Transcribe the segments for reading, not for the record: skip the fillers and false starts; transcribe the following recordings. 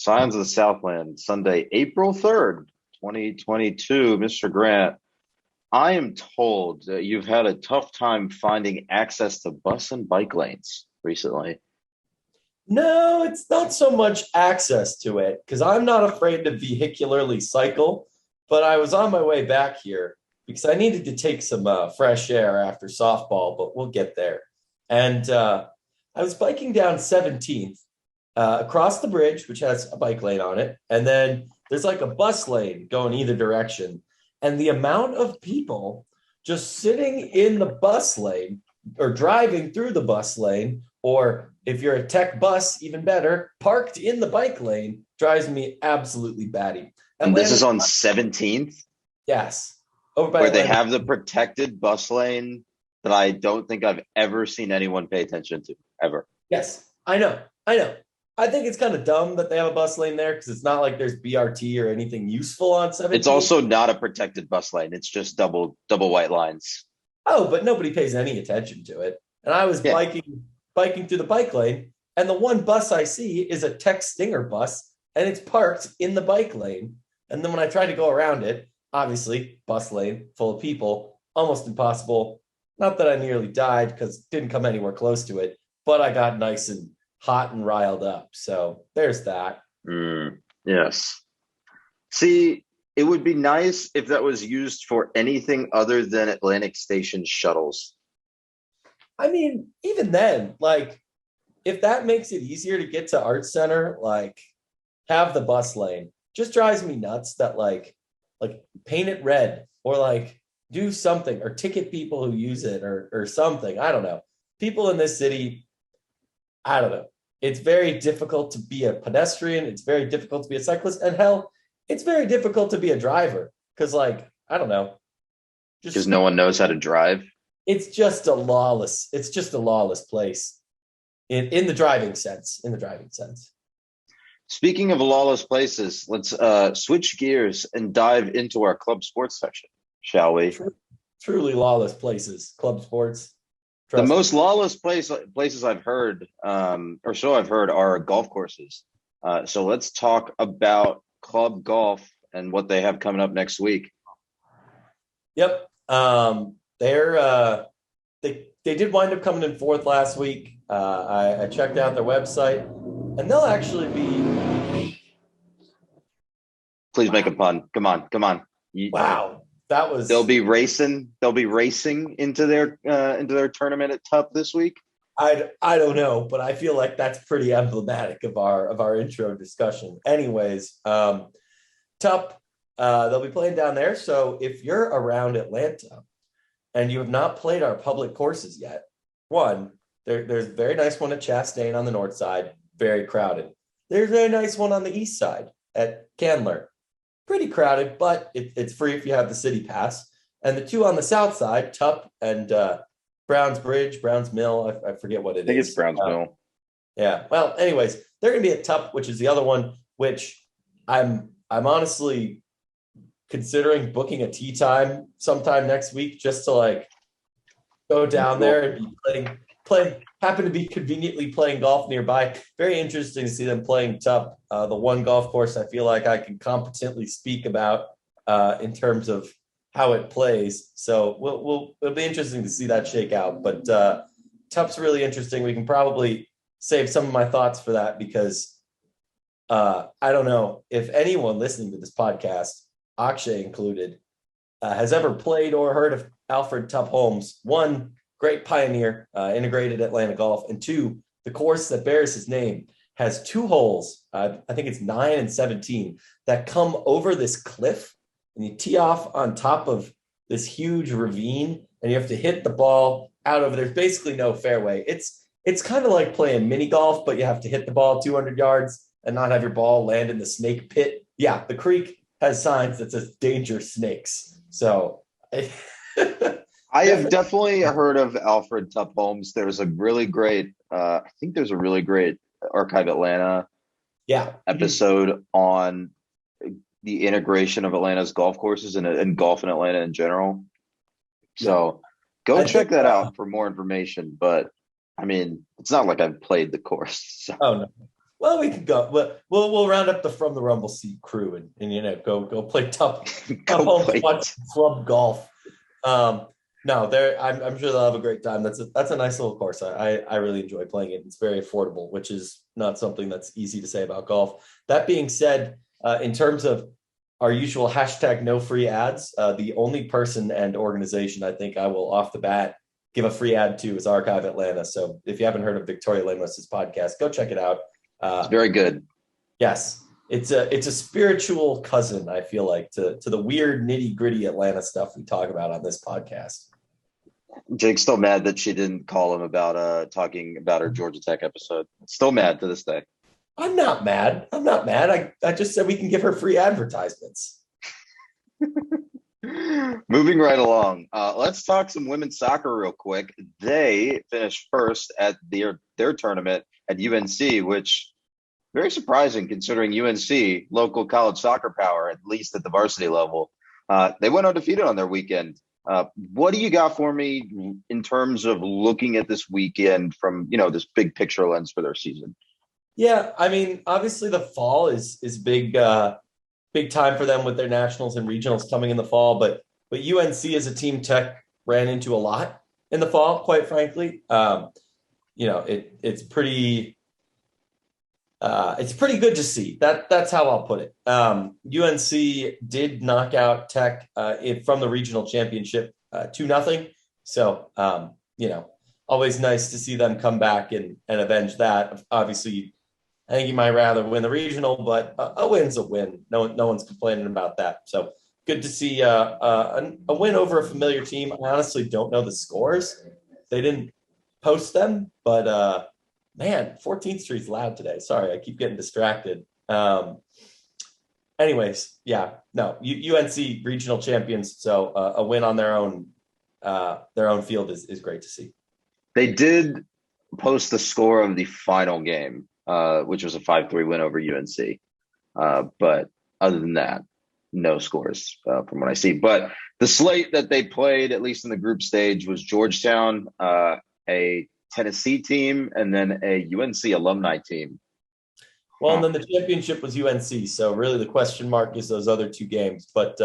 Signs of the Southland, Sunday, April 3rd, 2022. Mr. Grant, I am told that you've had a tough time finding access to bus and bike lanes recently. No, it's not so much access to it because I'm not afraid to vehicularly cycle. But I was on my way back here because I needed to take some fresh air after softball, but we'll get there. And I was biking down 17th across the bridge, which has a bike lane on it. And then there's like a bus lane going either direction. And the amount of people just sitting in the bus lane or driving through the bus lane, or if you're a tech bus, even better, parked in the bike lane drives me absolutely batty. And this Atlanta, is on 17th, yes, over by where they Atlanta. have the protected bus lane that I don't think I've ever seen anyone pay attention to, ever. Yes, I know. I know. I think it's kind of dumb that they have a bus lane there because it's not like there's BRT or anything useful on It's 17th. also not a protected bus lane. It's just double white lines. Oh, but nobody pays any attention to it. And I was Yeah. biking through the bike lane, and the one bus I see is a Tech Stinger bus, and it's parked in the bike lane. And then when I tried to go around it, obviously, bus lane full of people, almost impossible. Not that I nearly died because it didn't come anywhere close to it, but I got nice and hot and riled up. So there's that. Yes. See, it would be nice if that was used for anything other than Atlantic Station shuttles. I mean, even then, like, if that makes it easier to get to Art Center, like, have the bus lane. Just drives me nuts that like paint it red or like do something or ticket people who use it or something. I don't know. People in this city, I don't know. It's very difficult to be a pedestrian. It's very difficult to be a cyclist, and hell, it's very difficult to be a driver because, like, I don't know. Because Just no one knows how to drive. it's just a lawless place in the driving sense. In the driving sense. Speaking of lawless places, let's switch gears and dive into our club sports section, shall we? Truly lawless places, club sports. The Trust me. most lawless places I've heard, or so I've heard, are golf courses. So let's talk about club golf and what they have coming up next week. Yep. They did wind up coming in fourth last week. I checked out their website, and they'll actually be Please make a pun. Come on, come on. wow. That was They'll be racing. They'll be racing into their tournament at Tup this week. I don't know, but I feel like that's pretty emblematic of our intro discussion. Anyways, Tup, they'll be playing down there. So if you're around Atlanta and you have not played our public courses yet, one, there's a very nice one at Chastain on the north side, very crowded. There's a very nice one on the east side at Candler, pretty crowded, but it's free if you have the city pass. And the two on the south side, Tup and Browns Bridge, Browns Mill, I forget what it is. I think it's Brownsville. Yeah. Well, anyways, they're going to be at Tup, which is the other one, which I'm honestly considering booking a tea time sometime next week just to like go down there and be happen to be conveniently playing golf nearby. Very interesting to see them playing Tup, the one golf course I feel like I can competently speak about in terms of how it plays. So it'll be interesting to see that shake out. But Tup's really interesting. We can probably save some of my thoughts for that because I don't know if anyone listening to this podcast, Akshay included, has ever played or heard of Alfred Tup Holmes. One, great pioneer, integrated Atlanta golf, and two, the course that bears his name has two holes. I think it's 9 and 17 that come over this cliff, and you tee off on top of this huge ravine, and you have to hit the ball out of it. There's basically no fairway. It's kind of like playing mini golf, but you have to hit the ball 200 yards and not have your ball land in the snake pit. Yeah, the creek has signs that says danger snakes. So I have definitely heard of Alfred Tup Holmes. There's a really great, I think there's a really great Archive Atlanta episode on the integration of Atlanta's golf courses and golf in Atlanta in general. So go check that out for more information. But I mean, it's not like I've played the course. So. Oh no. Well, we can go. We'll round up the From the Rumble Seat crew and go play tough home club golf. No, I'm sure they'll have a great time. That's a nice little course. I really enjoy playing it. It's very affordable, which is not something that's easy to say about golf. That being said, in terms of our usual hashtag no free ads, the only person and organization I think I will off the bat give a free ad to is Archive Atlanta. So if you haven't heard of Victoria Lamos's podcast, go check it out. It's very good. Yes. It's a spiritual cousin, I feel like, to the weird nitty gritty Atlanta stuff we talk about on this podcast. Jake's still mad that she didn't call him about talking about her Georgia Tech episode. Still mad to this day. I'm not mad. I just said we can give her free advertisements. Moving right along. Let's talk some women's soccer real quick. They finished first at their tournament at UNC, which very surprising considering UNC, local college soccer power, at least at the varsity level. They went undefeated on their weekend. What do you got for me in terms of looking at this weekend from, this big picture lens for their season? Yeah, I mean, obviously the fall is big time for them with their nationals and regionals coming in the fall, but UNC as a team Tech ran into a lot in the fall, quite frankly. It's pretty good to see. That's how I'll put it. UNC did knock out Tech from the regional championship 2-0. So, always nice to see them come back and avenge that. Obviously, I think you might rather win the regional, but a win's a win. No one's complaining about that. So good to see a win over a familiar team. I honestly don't know the scores. They didn't post them, but man, 14th Street's loud today. Sorry, I keep getting distracted. Anyways, yeah, no, UNC regional champions. So a win on their own field is great to see. They did post the score of the final game, which was a 5-3 win over UNC. But other than that, no scores from what I see. But the slate that they played, at least in the group stage, was Georgetown, a Tennessee team, and then a UNC alumni team. Well, and then the championship was UNC. So really the question mark is those other two games. But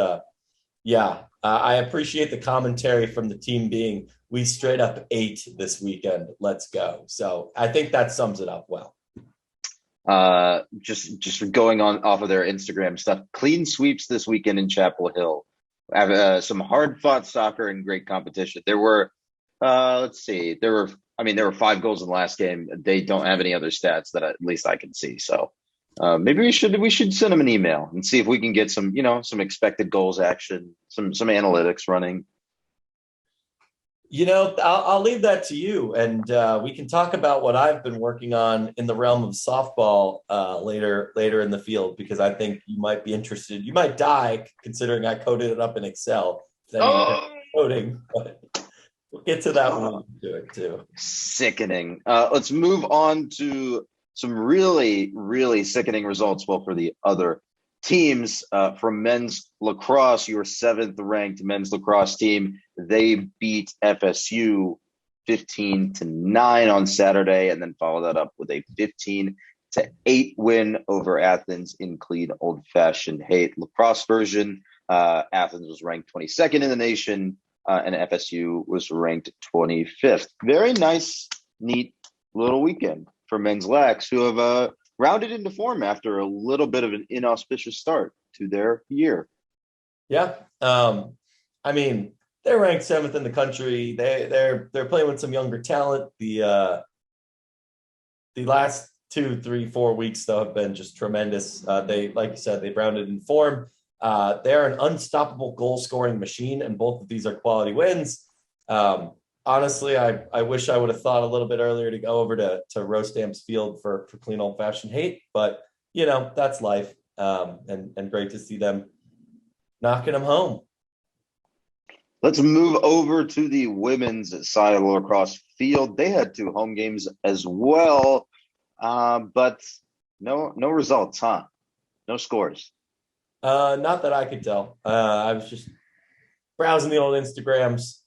I appreciate the commentary from the team being, we straight up ate this weekend. Let's go. So I think that sums it up well. Just going on off of their Instagram stuff, clean sweeps this weekend in Chapel Hill. Have some hard fought soccer and great competition. There were, there were 5 goals in the last game. They don't have any other stats that at least I can see. So maybe we should send them an email and see if we can get some expected goals action, some analytics running. I'll leave that to you, and we can talk about what I've been working on in the realm of softball later in the field, because I think you might be interested. You might die considering I coded it up in Excel. Coding, but we'll get to that when we do it too. Sickening. Let's move on to some really, really sickening results. Well, for the other teams from men's lacrosse, your 7th ranked men's lacrosse team, they beat FSU 15-9 on Saturday, and then followed that up with a 15-8 win over Athens in clean old-fashioned hate lacrosse version. Athens was ranked 22nd in the nation, and FSU was ranked 25th. Very nice, neat little weekend for men's lacs, who have rounded into form after a little bit of an inauspicious start to their year. Yeah. They're ranked 7th in the country. They're playing with some younger talent. The last 2, 3, 4 weeks though have been just tremendous. They, like you said, they've rounded in form. They're an unstoppable goal scoring machine, and both of these are quality wins. Honestly, I wish I would have thought a little bit earlier to go over to Rostam's Field for clean old fashioned hate, but that's life. And great to see them knocking them home. Let's move over to the women's side of the lacrosse field. They had 2 home games as well, but no results, huh? No scores. Not that I could tell. I was just browsing the old Instagrams.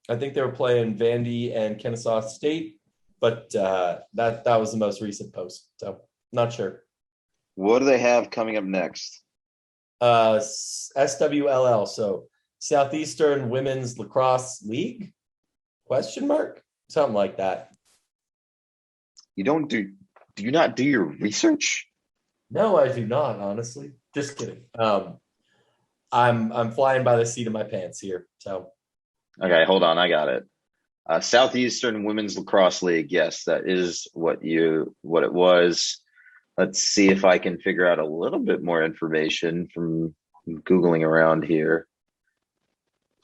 I think they were playing Vandy and Kennesaw State, but that was the most recent post. So Not sure. What do they have coming up next? SWLL, so Southeastern Women's Lacrosse League? Question mark? Something like that. Do you not do your research? No, I do not, honestly. Just kidding. I'm flying by the seat of my pants here. So okay, hold on, I got it. Southeastern Women's Lacrosse League. Yes, that is what it was. Let's see if I can figure out a little bit more information from Googling around here.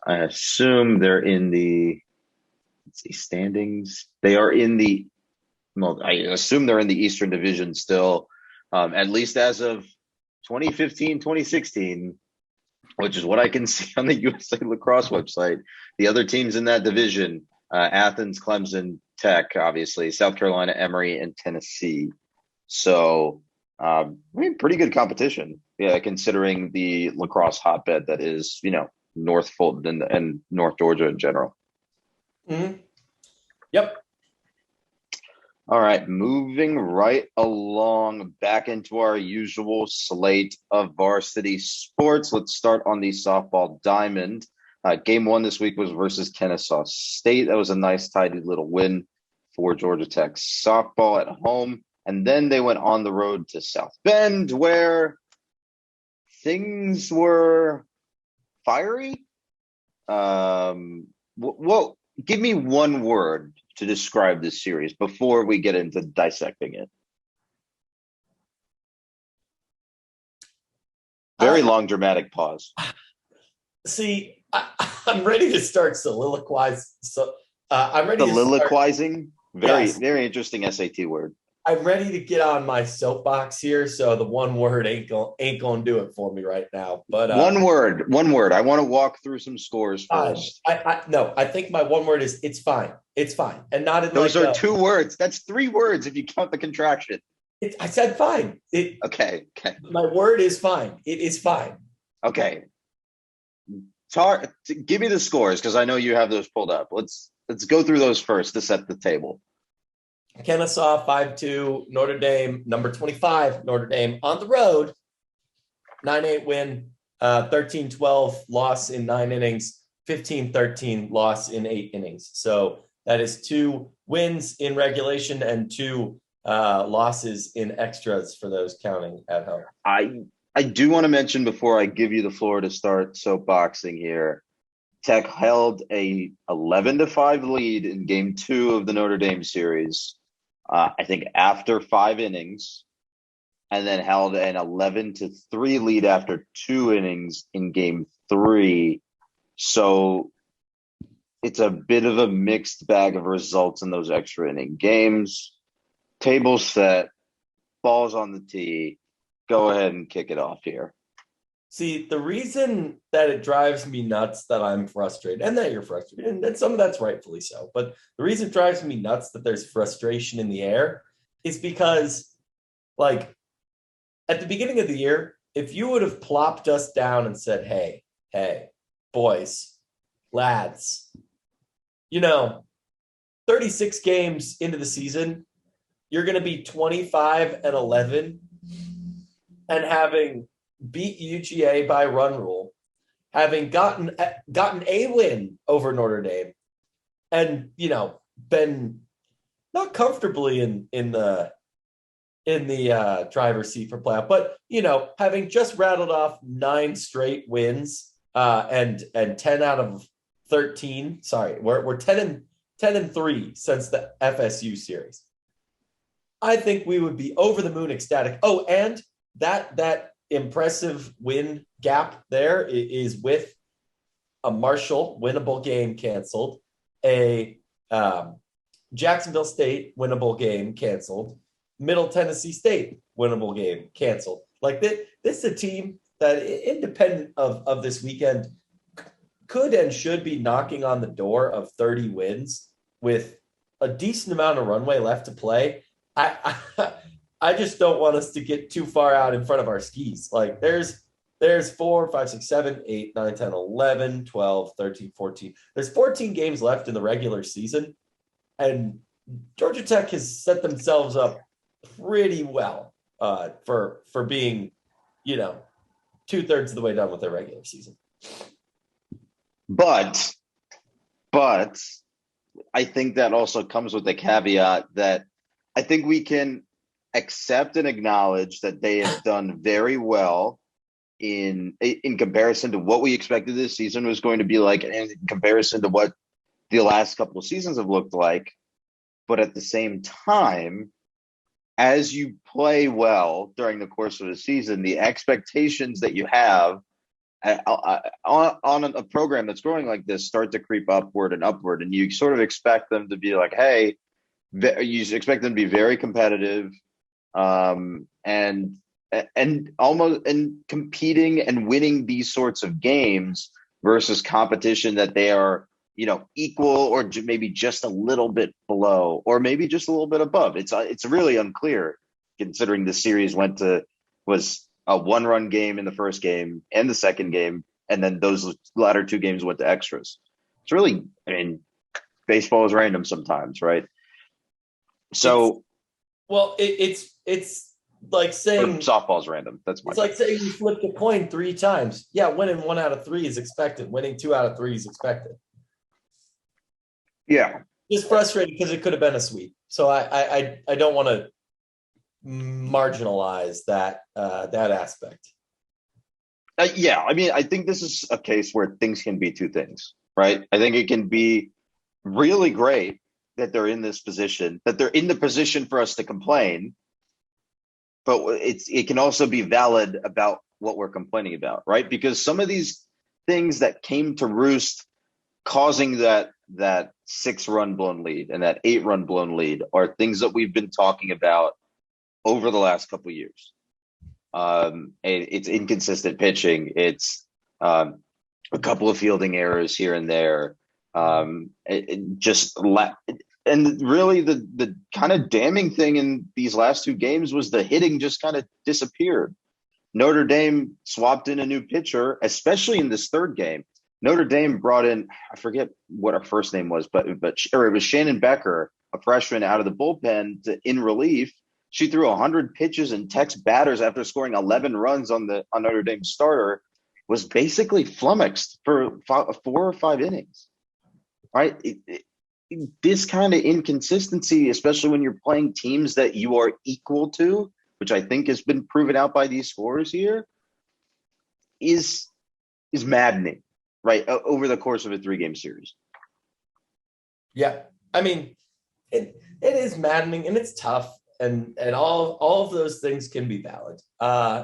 I assume they're in the standings. They are in the I assume they're in the Eastern Division still, at least as of 2015, 2016, which is what I can see on the USA Lacrosse website. The other teams in that division, Athens, Clemson, Tech, obviously, South Carolina, Emory, and Tennessee. So, pretty good competition. Yeah, considering the lacrosse hotbed that is, North Fulton and North Georgia in general. Mm-hmm. Yep. All right, moving right along back into our usual slate of varsity sports. Let's start on the softball diamond. Game 1 this week was versus Kennesaw State. That was a nice, tidy little win for Georgia Tech softball at home. And then they went on the road to South Bend, where things were fiery. Well, give me one word to describe this series before we get into dissecting it. Very long dramatic pause. See, I'm ready to start soliloquize. So I'm ready. Soliloquizing. Very interesting SAT word. I'm ready to get on my soapbox here, so the one word ain't gonna do it for me right now. But one word. I want to walk through some scores first. I think my one word is it's fine. It's fine, and not in those are 2 words. That's 3 words if you count the contraction. I said fine. Okay. My word is fine. It is fine. Okay. Give me the scores because I know you have those pulled up. Let's go through those first to set the table. Kennesaw 5-2, Notre Dame, number 25, Notre Dame on the road, 9-8 win, 13-12 loss in 9 innings, 15-13 loss in 8 innings. So that is 2 wins in regulation and 2 losses in extras for those counting at home. I do want to mention before I give you the floor to start soapboxing here, Tech held a 11-5 lead in game 2 of the Notre Dame series. I think after 5 innings, and then held an 11-3 lead after 2 innings in game 3. So it's a bit of a mixed bag of results in those extra inning games. Table set, balls on the tee. Go ahead and kick it off here. See, the reason that it drives me nuts that I'm frustrated, and that you're frustrated, and some of that's rightfully so, but the reason it drives me nuts that there's frustration in the air is because, like, at the beginning of the year, if you would have plopped us down and said, hey, boys, lads, 36 games into the season, you're going to be 25-11 and having beat UGA by run rule, having gotten a win over Notre Dame, and been not comfortably in the driver's seat for playoff, but having just rattled off 9 straight wins and 10 out of 13. Sorry, we're 10-3 since the FSU series. I think we would be over the moon ecstatic. Oh, and that impressive win gap there is with a Marshall winnable game canceled, a Jacksonville State winnable game canceled, Middle Tennessee State winnable game canceled. Like this is a team that, independent of this weekend, could and should be knocking on the door of 30 wins with a decent amount of runway left to play. I just don't want us to get too far out in front of our skis. Like there's 4, 5, 6, 7, 8, 9, 10, 11, 12, 13, 14. There's 14 games left in the regular season. And Georgia Tech has set themselves up pretty well for being, 2/3 of the way done with their regular season. But I think that also comes with the caveat that I think we can accept and acknowledge that they have done very well in comparison to what we expected this season was going to be like, and in comparison to what the last couple of seasons have looked like. But at the same time, as you play well during the course of the season, the expectations that you have on a program that's growing like this start to creep upward and upward, and you sort of expect them to be like, hey, you expect them to be very competitive, and almost and competing and winning these sorts of games versus competition that they are, equal or maybe just a little bit below, or maybe just a little bit above. It's really unclear, considering the series was a 1-run game in the first game and the second game, and then those latter 2 games went to extras. It's really, baseball is random sometimes, right? So, it's like saying softball's random. It's like saying you flipped a coin 3 times. Yeah, winning 1 out of 3 is expected. Winning 2 out of 3 is expected. Yeah, just frustrating because it could have been a sweep. So I don't want to marginalize that aspect. Yeah, I think this is a case where things can be 2 things, right? I think it can be really great that they're in this position, that they're in the position for us to complain, but it can also be valid about what we're complaining about, right? Because some of these things that came to roost, causing that 6-run blown lead and that 8-run blown lead, are things that we've been talking about over the last couple of years. It's inconsistent pitching. It's a couple of fielding errors here and there. And really the kind of damning thing in these last 2 games was the hitting just kind of disappeared. Notre Dame swapped in a new pitcher, especially in this 3rd game. Notre Dame brought in, I forget what her first name was, but it was Shannon Becker, a freshman out of the bullpen in relief. She threw 100 pitches and text batters after scoring 11 runs on Notre Dame's starter, was basically flummoxed for 4 or 5 innings. Right? This kind of inconsistency, especially when you're playing teams that you are equal to, which I think has been proven out by these scores here, is maddening, right? Over the course of a 3-game series. Yeah. It is maddening and it's tough. And all of those things can be valid.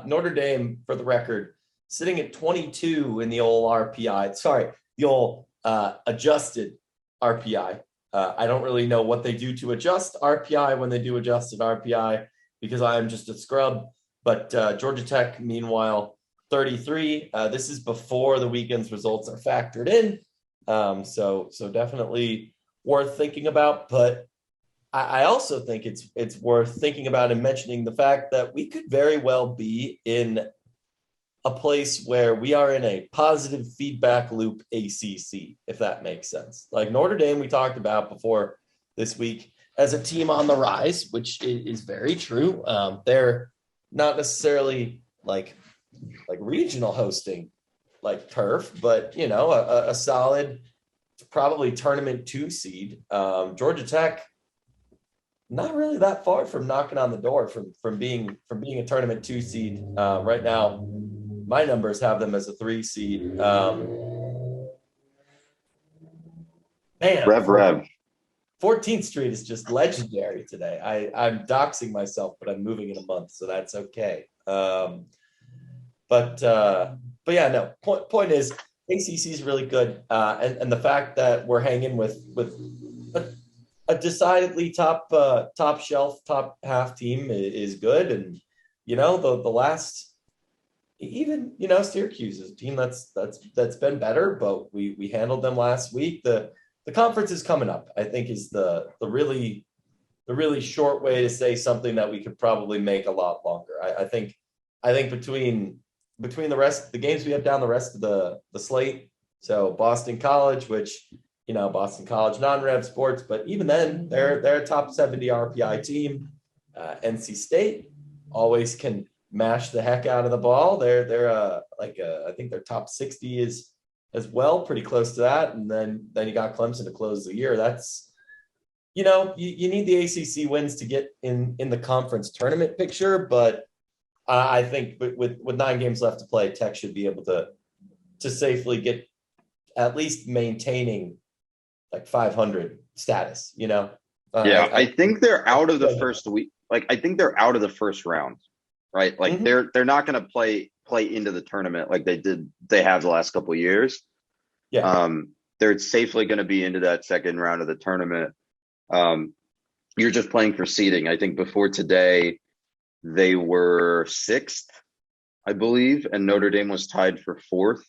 Notre Dame, for the record, sitting at 22 in the old RPI. Sorry, the old adjusted RPI. I don't really know what they do to adjust RPI when they do adjusted RPI, because I am just a scrub. But Georgia Tech, meanwhile, 33. This is before the weekend's results are factored in. So definitely worth thinking about. But I also think it's worth thinking about and mentioning the fact that we could very well be in a place where we are in a positive feedback loop ACC, if that makes sense. Like Notre Dame, we talked about before this week as a team on the rise, which is very true. They're not necessarily like regional hosting like turf, but a solid, probably tournament 2 seed. Georgia Tech, not really that far from knocking on the door from being a tournament 2 seed. Right now, my numbers have them as a 3 seed. Man, Rev. 14th Street is just legendary today. I'm doxing myself, but I'm moving in a month, so that's okay. But yeah, no. Point is, ACC is really good, and the fact that we're hanging with a decidedly top shelf, top half team is good. And the last, even Syracuse is a team that's been better, but we handled them last week. The conference is coming up, I think, is the really short way to say something that we could probably make a lot longer. I think between the rest of the games we have down the rest of the slate, so Boston College, which Boston College, non-rev sports, but even then, they're a top 70 RPI team. NC State, always can mash the heck out of the ball. They're I think their top 60 is as well, pretty close to that. And then you got Clemson to close the year. That's, you need the ACC wins to get in the conference tournament picture, but I think with 9 games left to play, Tech should be able to safely get at least maintaining like 500 status, I think they're out of the first week. Like, I think they're out of the first round, right? Like they're not going to play into the tournament like they have the last couple of years. Yeah. They're safely going to be into that second round of the tournament. You're just playing for seeding. I think before today, they were 6th, I believe, and Notre Dame was tied for 4th.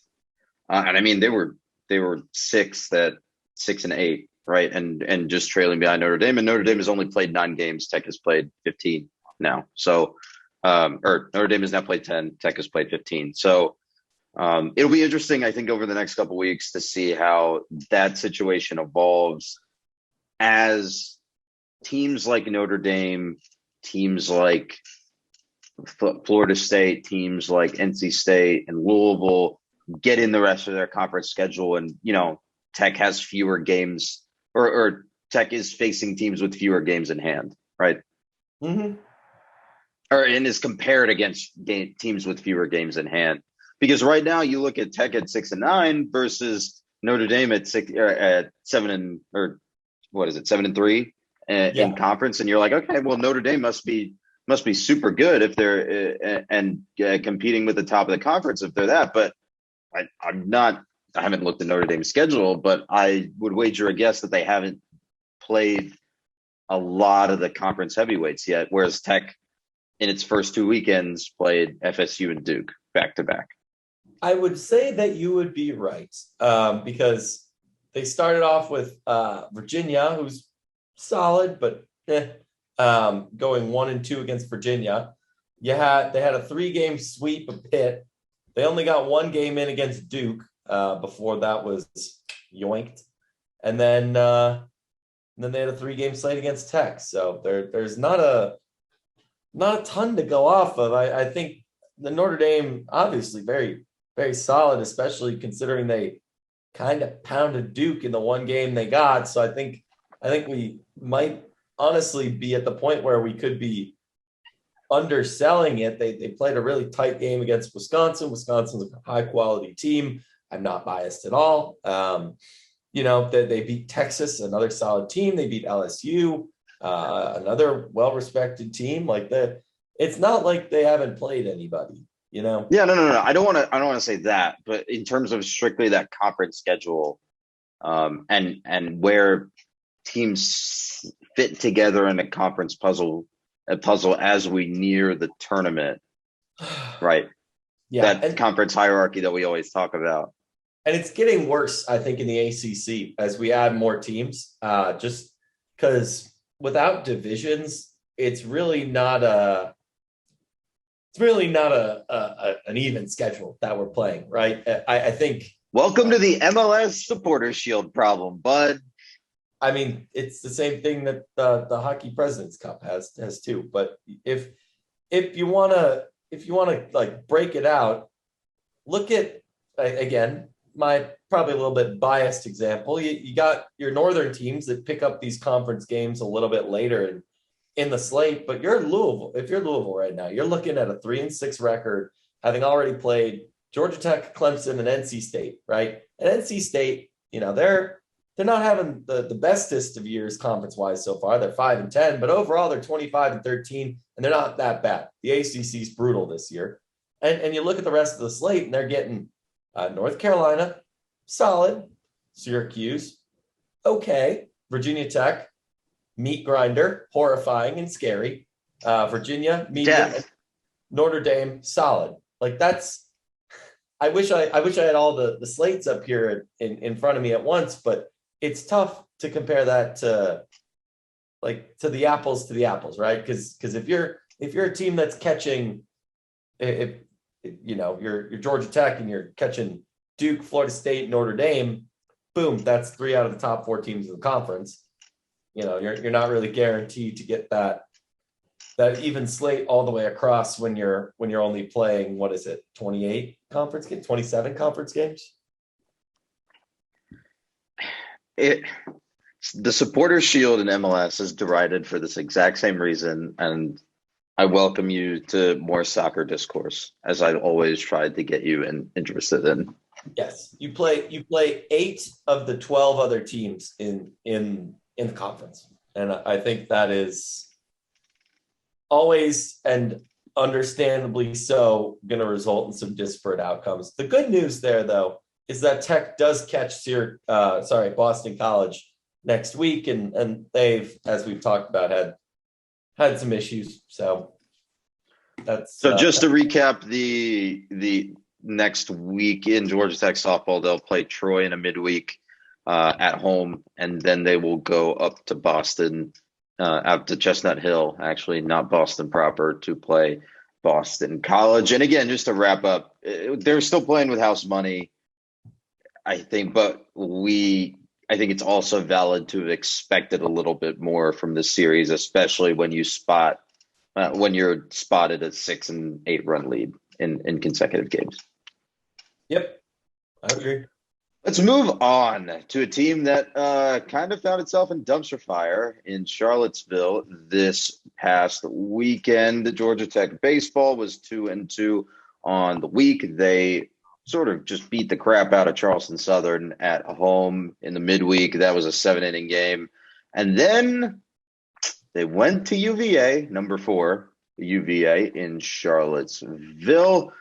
And I mean, they were 6th at 6 and 8, right? And just trailing behind Notre Dame. And Notre Dame has only played 9 games. Tech has played 15 now. So, or Notre Dame has now played 10. Tech has played 15. So it'll be interesting, I think, over the next couple of weeks to see how that situation evolves as teams like Notre Dame, teams like Florida State, teams like NC State and Louisville get in the rest of their conference schedule. And, Tech has fewer games or Tech is facing teams with fewer games in hand, right? Mm-hmm. And is compared against teams with fewer games in hand. Because right now you look at Tech at 6 and 9 versus Notre Dame at 7 and 3 in conference, and you're like, okay, well, Notre Dame must be super good if they're competing with the top of the conference if they're that. But I haven't looked at Notre Dame's schedule, but I would wager a guess that they haven't played a lot of the conference heavyweights yet, whereas Tech in its first 2 weekends played FSU and Duke back to back. I would say that you would be right, because they started off with Virginia, who's solid, but going 1-2 against Virginia. They had a 3-game sweep of Pitt. They only got 1 game in against Duke before that was yoinked, and then they had a 3-game slate against Tech. So there's not a ton to go off of. I think the Notre Dame obviously very, very solid, especially considering they kind of pounded Duke in the 1 game they got. So I think we might honestly be at the point where we could be underselling it. They played a really tight game against Wisconsin. Wisconsin's a high quality team. I'm not biased at all. They beat Texas, another solid team. They beat LSU, another well-respected team. Like that, it's not like they haven't played anybody. Yeah, no. I don't want to say that, but in terms of strictly that conference schedule, and where teams fit together in a conference puzzle as we near the tournament, right? Yeah, that conference hierarchy that we always talk about. And it's getting worse, I think, in the ACC as we add more teams, just because without divisions, it's really not an even schedule that we're playing, right? I think. Welcome to the MLS Supporter Shield problem, bud. I mean, it's the same thing that the Hockey President's Cup has too. But if you wanna like break it out, look at, again, my probably a little bit biased example. You got your northern teams that pick up these conference games a little bit later in the slate, but you're Louisville. If you're Louisville right now, you're looking at a 3-6 record, having already played Georgia Tech, Clemson, and NC State, right? And NC State, they're not having the bestest of years conference-wise so far. They're 5-10, but overall they're 25-13, and they're not that bad. The ACC is brutal this year. And you look at the rest of the slate, and they're getting North Carolina, solid. Syracuse, okay. Virginia Tech, meat grinder, horrifying and scary. Virginia, medium. Notre Dame, solid. Like that's. I wish I had all the slates up here in front of me at once, but it's tough to compare that to the apples, right? Because if you're a team that's catching, you're Georgia Tech and you're catching Duke, Florida State, Notre Dame, boom, that's 3 out of the top 4 teams in the conference. You're not really guaranteed to get that that even slate all the way across when you're only playing, what is it, 28 conference games, 27 conference games? The Supporters Shield in MLS is derided for this exact same reason, and I welcome you to more soccer discourse, as I've always tried to get you interested in. Yes, you play 8 of the 12 other teams in the conference, and I think that is always and understandably so going to result in some disparate outcomes. The good news there, though, is that Tech does catch Boston College next week, and they've, as we've talked about, had some issues. So that's just to recap the next week in Georgia Tech softball, they'll play Troy in a midweek at home, and then they will go up to Boston, out to Chestnut Hill, actually, not Boston proper, to play Boston College. And again, just to wrap up, they're still playing with house money, I think, but I think it's also valid to have expected a little bit more from this series, especially when you're spotted a 6 and 8 run lead in consecutive games. Yep, I agree. Let's move on to a team that kind of found itself in dumpster fire in Charlottesville this past weekend. Georgia Tech baseball was 2-2 on the week. They sort of just beat the crap out of Charleston Southern at home in the midweek. That was a 7-inning game. And then they went to UVA, number 4, UVA in Charlottesville.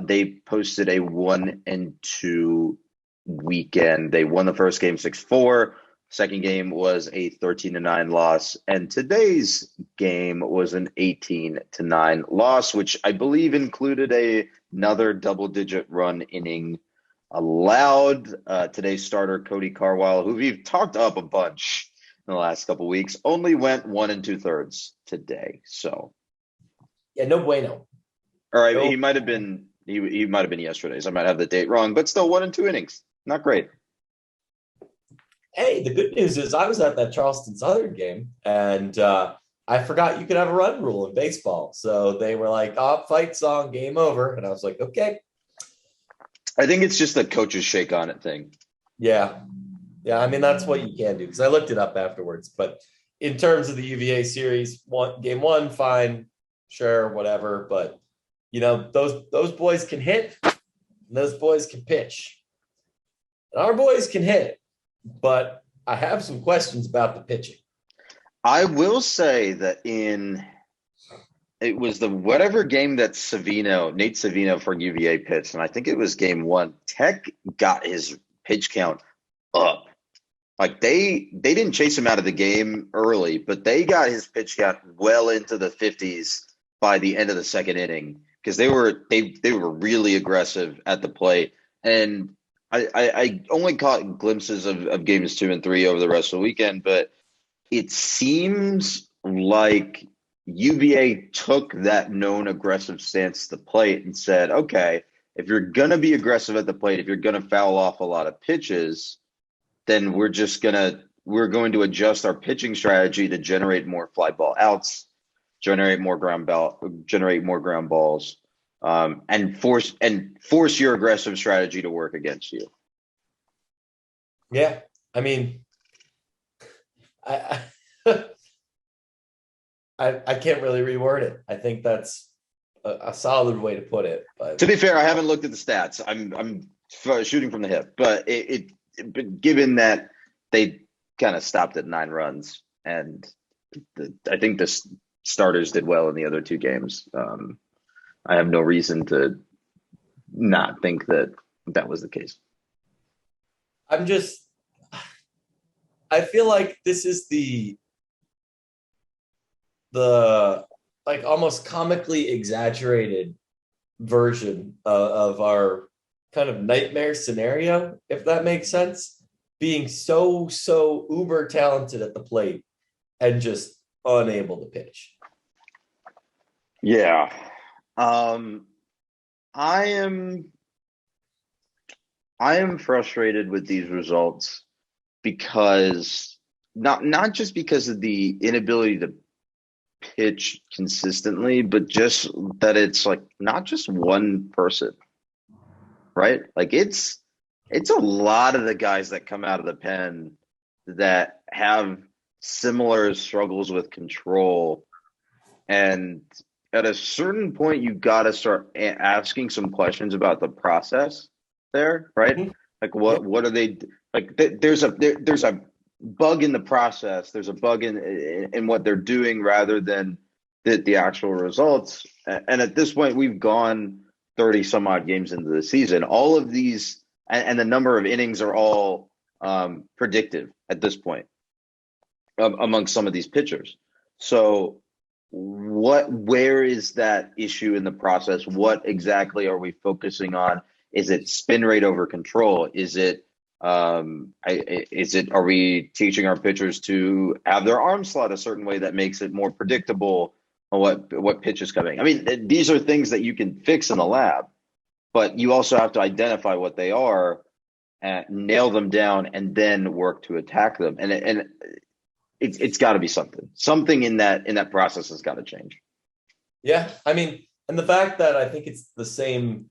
They posted a 1-2 weekend. They won the first game 6-4. Second game was a 13-9 loss. And today's game was an 18-9 loss, which I believe included another double-digit run inning allowed. Today's starter, Cody Carwile, who we've talked up a bunch in the last couple of weeks, only went 1 2/3 today. So, yeah, no bueno. All right, he might have been yesterday's. I might have the date wrong, but still 1 2 innings. Not great. Hey, the good news is I was at that Charleston Southern game, and I forgot you could have a run rule in baseball. So they were like, fight song, game over. And I was like, okay. I think it's just a coach's shake on it thing. Yeah. Yeah, I mean, that's what you can do, because I looked it up afterwards. But in terms of the UVA series, game 1, fine, sure, whatever. But, those boys can hit, and those boys can pitch. And our boys can hit, but I have some questions about the pitching. I will say that it was the whatever game that Nate Savino for UVA pitched, and I think it was game 1, Tech got his pitch count up. Like they didn't chase him out of the game early, but they got his pitch count well into the 50s by the end of the second inning, because they were really aggressive at the plate. And I only caught glimpses of games 2 and 3 over the rest of the weekend, but it seems like UVA took that known aggressive stance to the plate and said, okay, if you're going to be aggressive at the plate, if you're going to foul off a lot of pitches, then we're going to adjust our pitching strategy to generate more fly ball outs, generate more ground balls, and force your aggressive strategy to work against you. Yeah, I mean, I can't really reword it. I think that's a solid way to put it. But to be fair, I haven't looked at the stats. I'm shooting from the hip, but but given that they kind of stopped at 9 runs, and I think the starters did well in the other 2 games, I have no reason to not think that was the case. I feel like this is the like almost comically exaggerated version of our kind of nightmare scenario, if that makes sense. Being so uber talented at the plate and just unable to pitch. Yeah. I am frustrated with these results because not just because of the inability to pitch consistently, but just that it's like not just one person, right? Like it's a lot of the guys that come out of the pen that have similar struggles with control. And at a certain point, you got to start asking some questions about the process there, right? Mhm. Like what are they like? There's a bug in the process. There's a bug in what they're doing rather than the actual results. And at this point, we've gone 30 some odd games into the season. All of these and the number of innings are all predictive at this point among some of these pitchers. So where is that issue in the process? What exactly are we focusing on? Is it spin rate over control? Is it are we teaching our pitchers to have their arm slot a certain way that makes it more predictable on what pitch is coming? I mean, these are things that you can fix in the lab, but you also have to identify what they are, nail them down, and then work to attack them. And it's got to be something in that process has got to change. Yeah, I mean, and the fact that I think it's the same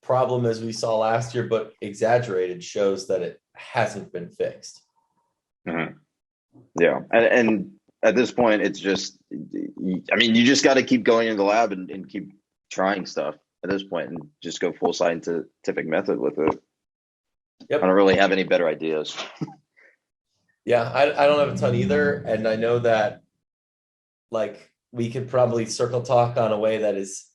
problem as we saw last year, but exaggerated, shows that it hasn't been fixed. Mm-hmm. Yeah, and at this point, it's just, I mean, you just got to keep going in the lab and keep trying stuff at this point, and just go full scientific method with it. Yep. I don't really have any better ideas. Yeah, I don't have a ton either, and I know that like we could probably circle talk on a way that is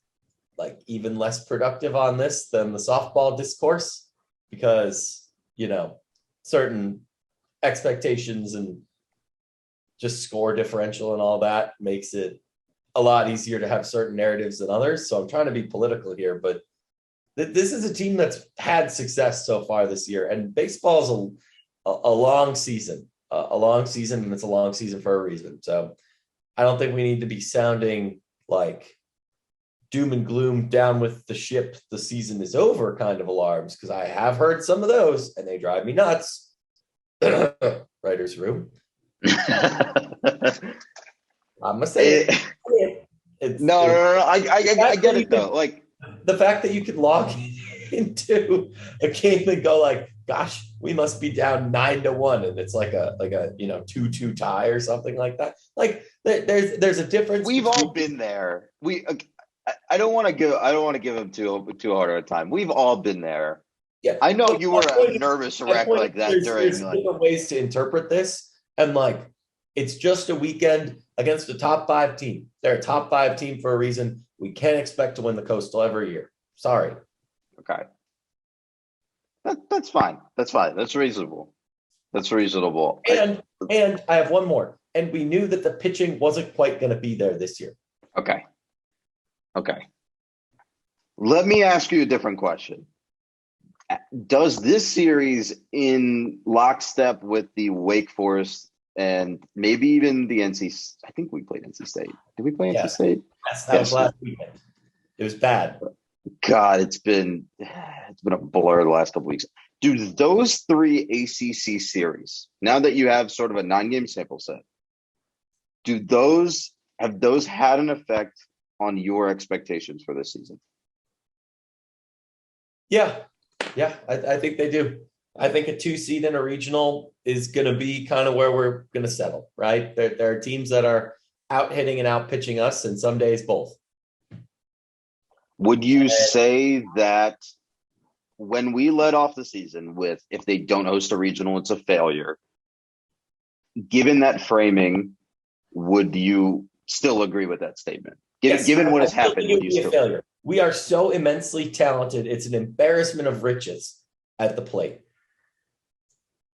like even less productive on this than the softball discourse, because certain expectations and just score differential and all that makes it a lot easier to have certain narratives than others. So I'm trying to be political here, but this is a team that's had success so far this year, and baseball is a long season, and it's a long season for a reason. So I don't think we need to be sounding like doom and gloom, down with the ship, the season is over kind of alarms, because I have heard some of those and they drive me nuts. Writer's room. I'm gonna say it. No. I get it though. Like the fact that you can log into a game and go like, gosh, we must be down 9-1, and it's like a 2-2 tie or something like that. Like there's a difference. We've all been there. I don't want to give him too hard of a time. We've all been there. Yeah, I know you were a nervous wreck like that during. There's different ways to interpret this, and like it's just a weekend against a top 5 team. They're a top 5 team for a reason. We can't expect to win the Coastal every year. Sorry. Okay. That's fine. That's fine. That's reasonable. And I have one more. And we knew that the pitching wasn't quite going to be there this year. Okay. Let me ask you a different question. Does this series, in lockstep with the Wake Forest and maybe even the NC, I think we played NC State. Did we play NC State? Yes, that was last weekend. It was bad. God, it's been a blur the last couple weeks. Do those 3 ACC series, now that you have sort of a 9-game sample set, have those had an effect on your expectations for this season? Yeah, I think they do. I think a 2 seed in a regional is going to be kind of where we're going to settle, right? There are teams that are out hitting and out pitching us, and some days both. Would you say that when we led off the season with, if they don't host a regional, it's a failure, given that framing, would you still agree with that statement? Given what has happened, would you still? Failure. We are so immensely talented. It's an embarrassment of riches at the plate.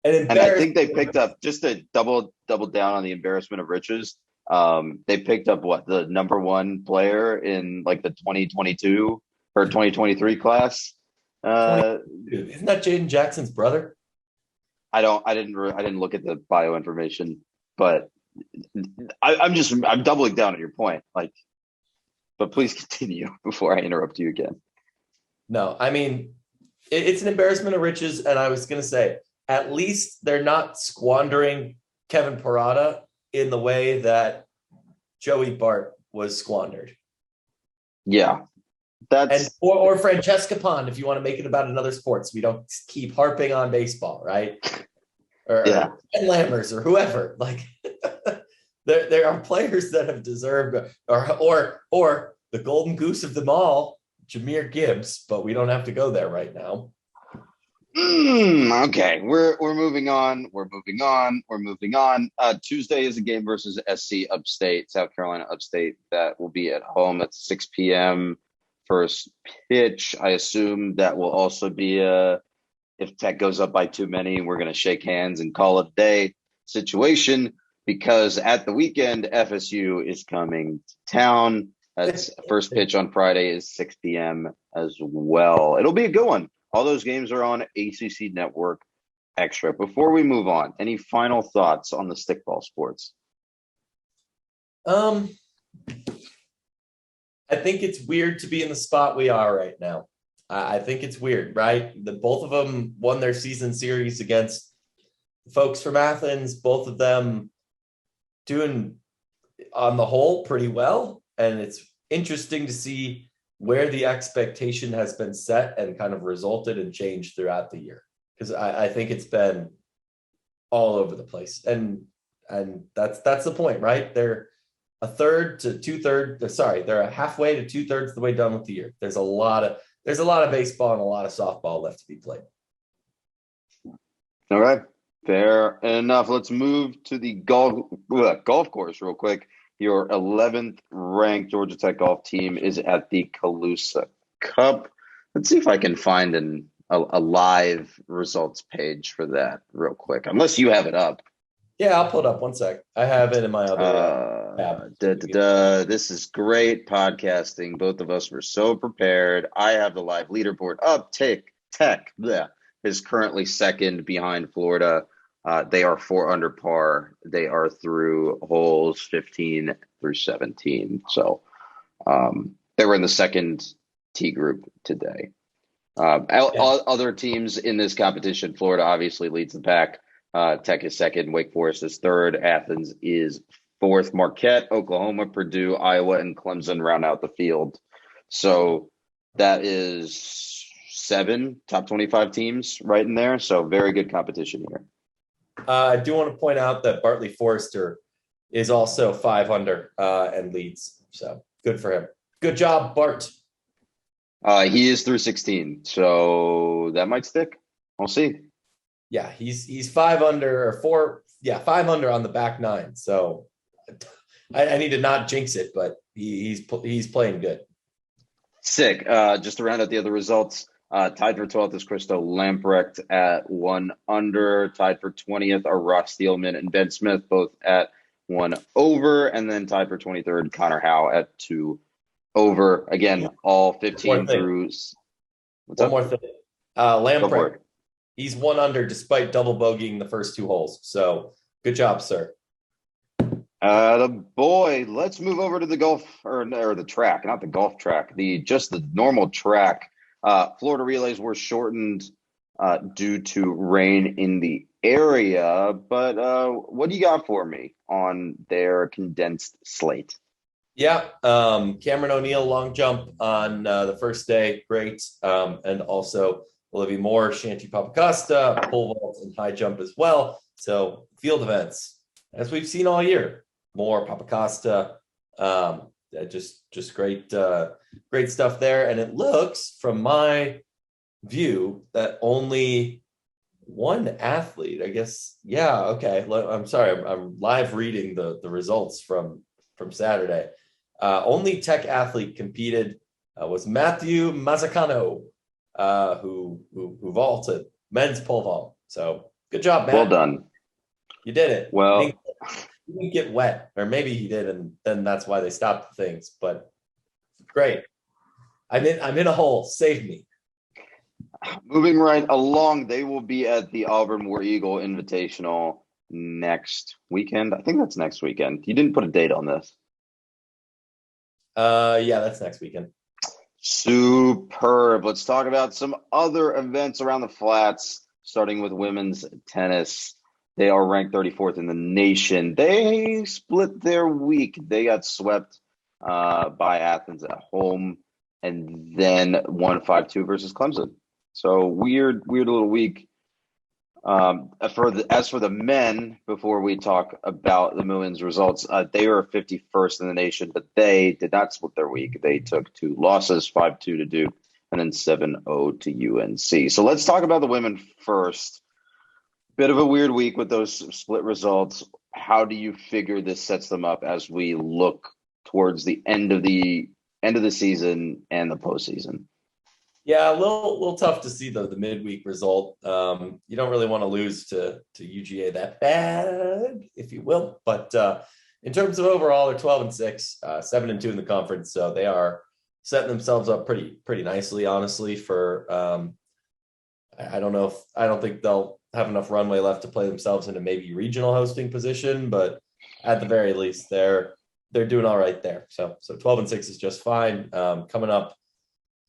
And I think they picked up, just to double down on the embarrassment of riches. They picked up the number 1 player in like the 2022 or 2023 class. Isn't that Jaden Jackson's brother? I didn't look at the bio information, but I'm doubling down on your point. Like, but please continue before I interrupt you again. No, I mean, it's an embarrassment of riches. And I was going to say, at least they're not squandering Kevin Parada in the way that Joey Bart was squandered. Yeah. Or Francesca Pond, if you want to make it about another sports. We don't keep harping on baseball, right? Or Ken Lammers or whoever. Like there are players that have deserved or the golden goose of them all, Jahmyr Gibbs, but we don't have to go there right now. Okay, we're moving on. We're moving on. Tuesday is a game versus SC Upstate, South Carolina Upstate. That will be at home. That's 6 p.m. First pitch. I assume that will also be if Tech goes up by too many, we're going to shake hands and call it a day situation, because at the weekend, FSU is coming to town. That's first pitch on Friday is 6 p.m. as well. It'll be a good one. All those games are on ACC Network Extra. Before we move on, any final thoughts on the stickball sports? I think it's weird to be in the spot we are right now. I think it's weird, right? Both of them won their season series against folks from Athens, both of them doing, on the whole, pretty well. And it's interesting to see where the expectation has been set and kind of resulted and changed throughout the year. Because I think it's been all over the place. And that's the point, right? They're a third to two-thirds. They're a halfway to two-thirds the way done with the year. There's a lot of baseball and a lot of softball left to be played. All right, fair enough. Let's move to the golf course real quick. Your 11th ranked Georgia Tech golf team is at the Calusa Cup. Let's see if I can find a live results page for that real quick, unless you have it up. Yeah, I'll pull it up. One sec. I have it in my other tab. This is great podcasting. Both of us were so prepared. I have the live leaderboard up. Tech is currently second behind Florida. They are 4 under par. They are through holes 15 through 17. So they were in the second tee group today. Other teams in this competition, Florida obviously leads the pack. Tech is second. Wake Forest is third. Athens is fourth. Marquette, Oklahoma, Purdue, Iowa, and Clemson round out the field. So that is 7 top 25 teams right in there. So very good competition here. I do want to point out that Bartley Forrester is also 5 under and leads. So good for him. Good job, Bart. He is through 16. So that might stick. We'll see. Yeah, he's 5 under or 4. Yeah, 5 under on the back 9. So I need to not jinx it, but he's playing good. Sick. Just to round out the other results, tied for 12th is Christo Lamprecht at 1 under. Tied for 20th are Ross Steelman and Ben Smith, both at 1 over. And then tied for 23rd, Connor Howe at 2 over. Again, all 15 through. One more thing. Lamprecht, he's 1 under despite double bogeying the first 2 holes. So good job, sir. The boy. Let's move over to the golf or the track, not the golf track, just the normal track. Florida relays were shortened due to rain in the area, but what do you got for me on their condensed slate? Yeah, Cameron O'Neill long jump on the first day, great, and also Olivia Moore, Shanti Papacosta, pole vault and high jump as well. So field events, as we've seen all year, Moore, Papacosta, just great stuff there. And it looks, from my view, that only one athlete, I guess. Yeah, okay. I'm sorry, I'm live reading the results from Saturday. Only Tech athlete competed was Matthew Mazzacano, who vaulted men's pole vault. So good job, Matt. Well done. You did it. Well, he didn't get wet, or maybe he did, and then that's why they stopped the things. But great. I'm in a hole. Save me. Moving right along, they will be at the Auburn War Eagle Invitational next weekend. I think that's next weekend. You didn't put a date on this. Yeah, that's next weekend. Superb. Let's talk about some other events around the flats, starting with women's tennis. They are ranked 34th in the nation. They split their week. They got swept by Athens at home and then won 5-2 versus Clemson. So weird little week. As for the men, before we talk about the women's results, they are 51st in the nation, but they did not split their week. They took 2 losses, 5-2 to Duke, and then 7-0 to UNC. So let's talk about the women first. Bit of a weird week with those split results. How do you figure this sets them up as we look towards the end of the season and the postseason? Yeah, a little tough to see the midweek result. You don't really want to lose to UGA that bad, if you will. But in terms of overall, they're 12-6, 7-2 in the conference. So they are setting themselves up pretty nicely, honestly. For I don't think they'll have enough runway left to play themselves into maybe regional hosting position, but at the very least, they're doing all right there. So 12-6 is just fine. Coming up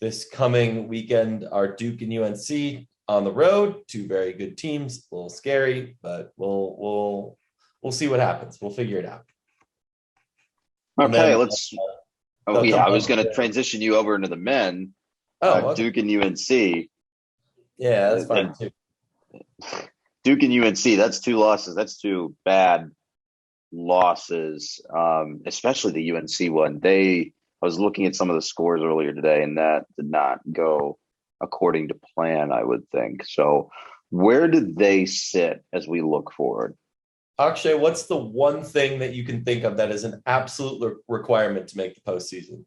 this coming weekend are Duke and UNC on the road, 2 very good teams. A little scary, but we'll see what happens. We'll figure it out. Okay, let's. I was going to transition you over into the men. Okay. Duke and UNC. Yeah, that's fine too. Duke and UNC. That's 2 losses. That's 2 bad losses, especially the UNC one. I was looking at some of the scores earlier today, and that did not go according to plan, I would think. So where did they sit as we look forward? Akshay, what's the one thing that you can think of that is an absolute requirement to make the postseason?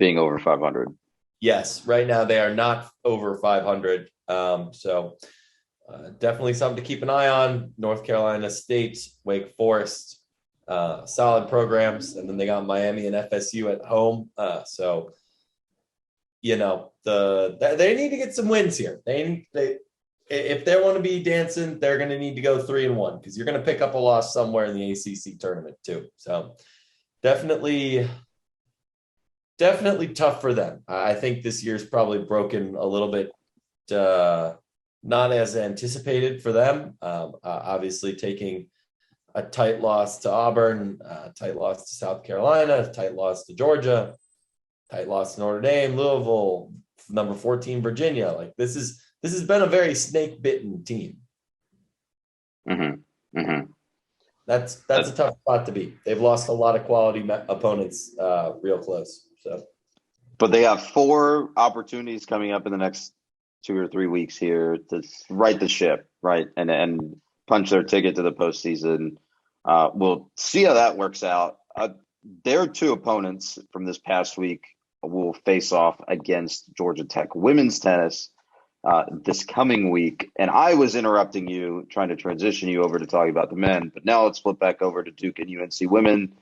Being over 500. Yes, right now they are not over 500. So definitely something to keep an eye on. North Carolina State, Wake Forest, solid programs, and then they got Miami and FSU at home. So they need to get some wins here. They if they want to be dancing, they're going to need to go 3-1 because you're going to pick up a loss somewhere in the ACC tournament too. So definitely tough for them. I think this year's probably broken a little bit, not as anticipated for them. Obviously taking a tight loss to Auburn, a tight loss to South Carolina, a tight loss to Georgia, tight loss to Notre Dame, Louisville, number 14 Virginia. Like this has been a very snake bitten team. Mm-hmm. Mm-hmm. That's a tough spot to be. They've lost a lot of quality opponents real close. So, but they have 4 opportunities coming up in the next 2 or 3 weeks here to right the ship, right, and punch their ticket to the postseason. We'll see how that works out. Their 2 opponents from this past week will face off against Georgia Tech women's tennis this coming week. And I was interrupting you, trying to transition you over to talk about the men, but now let's flip back over to Duke and UNC women.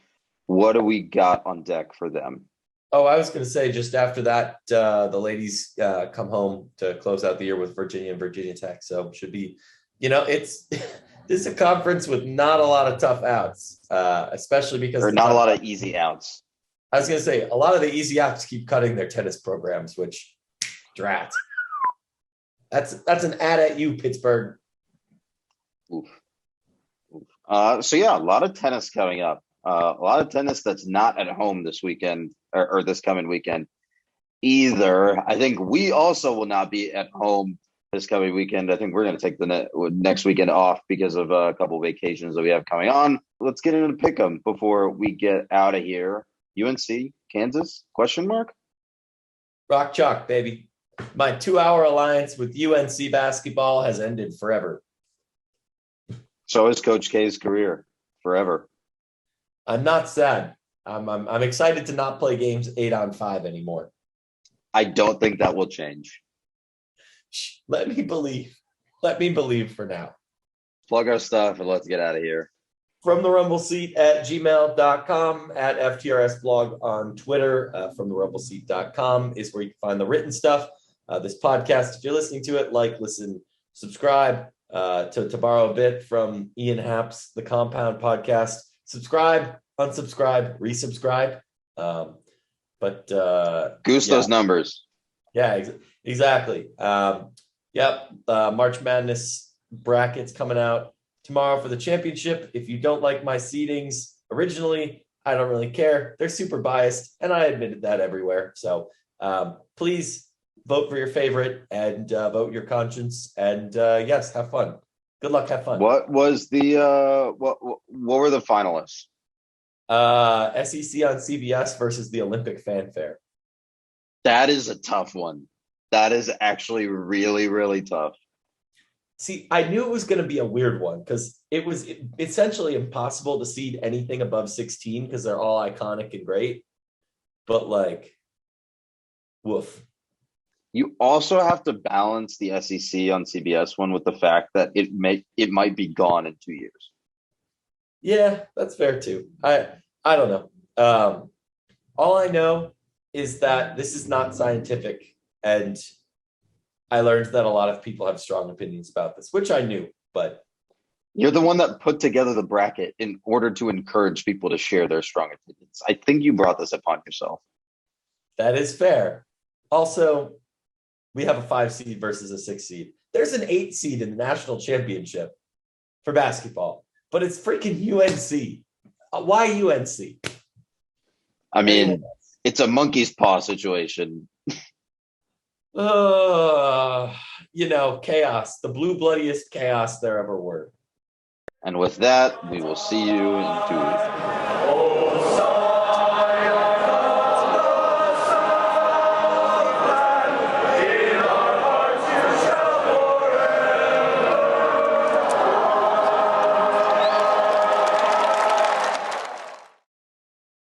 What do we got on deck for them? Oh, I was going to say just after that, the ladies come home to close out the year with Virginia and Virginia Tech. So it should be, this is a conference with not a lot of tough outs, especially because there's not a lot of easy outs. I was going to say a lot of the easy outs keep cutting their tennis programs, which drat. That's an ad at you, Pittsburgh. Oof. So yeah, a lot of tennis coming up. A lot of tennis that's not at home this weekend or this coming weekend either. I think we also will not be at home this coming weekend. I think we're going to take the next weekend off because of a couple of vacations that we have coming on. Let's get into the pick'em before we get out of here. UNC, Kansas, question mark? Rock chalk, baby. My 2-hour alliance with UNC basketball has ended forever. So is Coach K's career forever. I'm not sad. I'm excited to not play games 8-on-5 anymore. I don't think that will change. Let me believe. Let me believe for now. Plug our stuff and let's get out of here. From the Rumble Seat at gmail.com, at FTRS blog on Twitter, from the rumbleseat.com is where you can find the written stuff. This podcast, if you're listening to it, listen, subscribe. To borrow a bit from Ian Happ's The Compound podcast, subscribe, unsubscribe, resubscribe. Goose those numbers. Yeah, exactly. March Madness brackets coming out tomorrow for the championship. If you don't like my seedings originally, I don't really care. They're super biased, and I admitted that everywhere. So please vote for your favorite and vote your conscience. And yes, have fun. Good luck. Have fun. What was the what were the finalists? SEC on CBS versus the Olympic Fanfare. That is a tough one. That is actually really, really tough. See, I knew it was going to be a weird one because it was essentially impossible to seed anything above 16 because they're all iconic and great. But like, woof. You also have to balance the SEC on CBS one with the fact that it might be gone in 2 years. Yeah, that's fair too. I don't know. All I know is that this is not scientific, and I learned that a lot of people have strong opinions about this, which I knew, but you're the one that put together the bracket in order to encourage people to share their strong opinions. I think you brought this upon yourself. That is fair. Also, we have a 5 seed versus a 6 seed. There's an 8 seed in the national championship for basketball, but it's freaking UNC. Why UNC? I mean, it's a monkey's paw situation. Chaos, the blue bloodiest chaos there ever were. And with that, we will see you in 2 weeks.